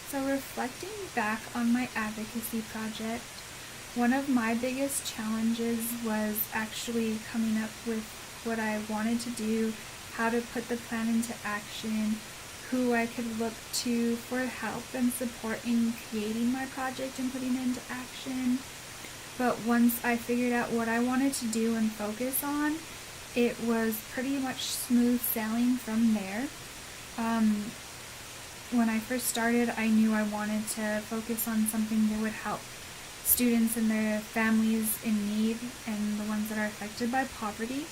So reflecting back on my advocacy project, one of my biggest challenges was actually coming up with what I wanted to do, how to put the plan into action, who I could look to for help and support in creating my project and putting it into action. But once I figured out what I wanted to do and focus on, it was pretty much smooth sailing from there. When I first started, I knew I wanted to focus on something that would help students and their families in need and the ones that are affected by poverty.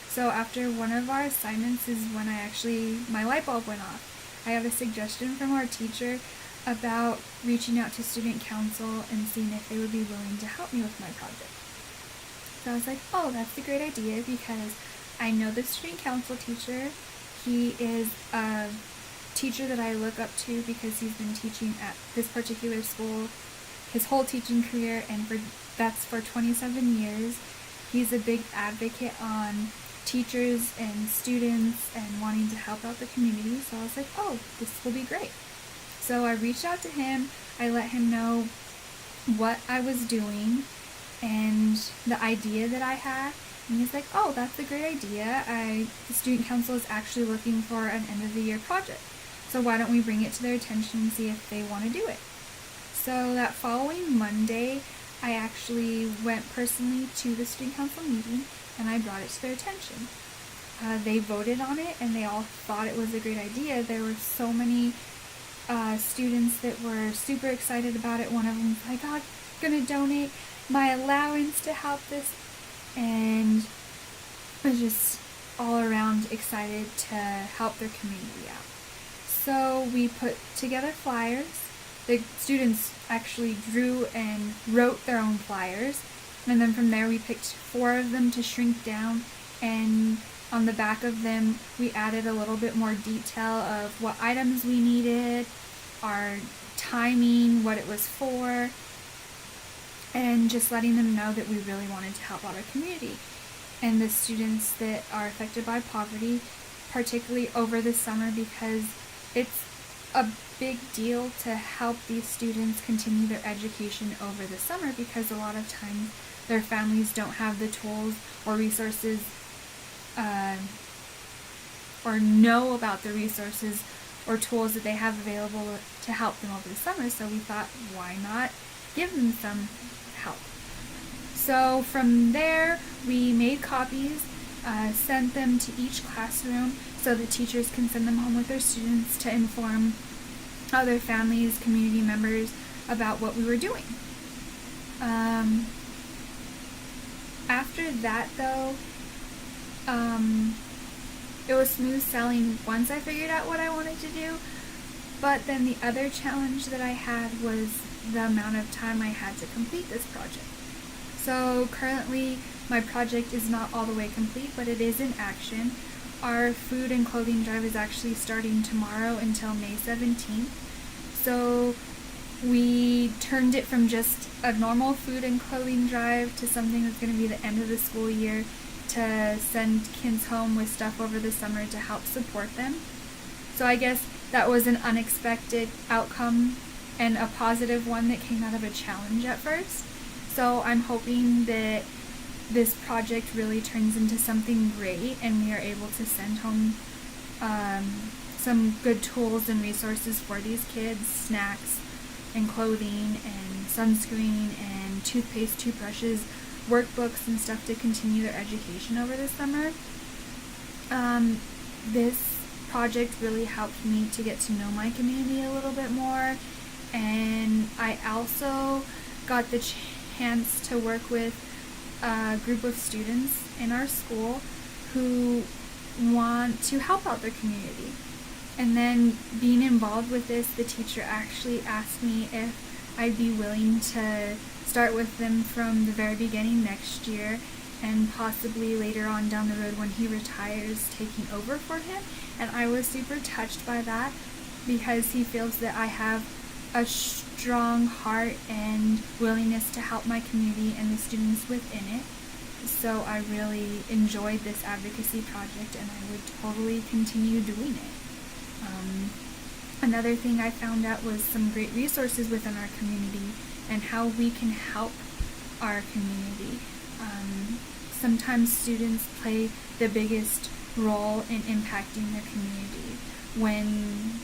So after one of our assignments is when my light bulb went off. I had a suggestion from our teacher about reaching out to student council and seeing if they would be willing to help me with my project. So I was like, oh, that's a great idea, because I know the student council teacher. He is a teacher that I look up to because he's been teaching at this particular school his whole teaching career, and that's for 27 years. He's a big advocate on teachers and students and wanting to help out the community. So I was like, oh, this will be great. So I reached out to him. I let him know what I was doing and the idea that I had. And he's like, oh, that's a great idea. The student council is actually looking for an end of the year project. So why don't we bring it to their attention and see if they want to do it? So that following Monday, I actually went personally to the student council meeting and I brought it to their attention. They voted on it and they all thought it was a great idea. There were so many students that were super excited about it. One of them was like, oh, I'm going to donate my allowance to help this. And was just all around excited to help their community out. So we put together flyers. The students actually drew and wrote their own flyers, and then from there we picked 4 of them to shrink down, and on the back of them we added a little bit more detail of what items we needed, our timing, what it was for, and just letting them know that we really wanted to help out our community and the students that are affected by poverty, particularly over the summer, because it's a big deal to help these students continue their education over the summer, because a lot of times their families don't have the tools or resources or know about the resources or tools that they have available to help them over the summer. So we thought, why not give them some help? So from there, we made copies, sent them to each classroom so the teachers can send them home with their students to inform other families, community members about what we were doing. After that, though, it was smooth sailing once I figured out what I wanted to do. But then the other challenge that I had was the amount of time I had to complete this project. So currently, my project is not all the way complete, but it is in action. Our food and clothing drive is actually starting tomorrow until May 17th. So we turned it from just a normal food and clothing drive to something that's going to be the end of the school year, to send kids home with stuff over the summer to help support them. So I guess that was an unexpected outcome and a positive one that came out of a challenge at first. So I'm hoping that this project really turns into something great and we are able to send home some good tools and resources for these kids, snacks and clothing and sunscreen and toothpaste, toothbrushes, workbooks and stuff to continue their education over the summer. This project really helped me to get to know my community a little bit more, and I also got the chance to work with a group of students in our school who want to help out their community. And then being involved with this, the teacher actually asked me if I'd be willing to start with them from the very beginning next year, and possibly later on down the road when he retires, taking over for him. And I was super touched by that, because he feels that I have a strong heart and willingness to help my community and the students within it. So I really enjoyed this advocacy project and I would totally continue doing it. Another thing I found out was some great resources within our community and how we can help our community. Sometimes students play the biggest role in impacting their community. When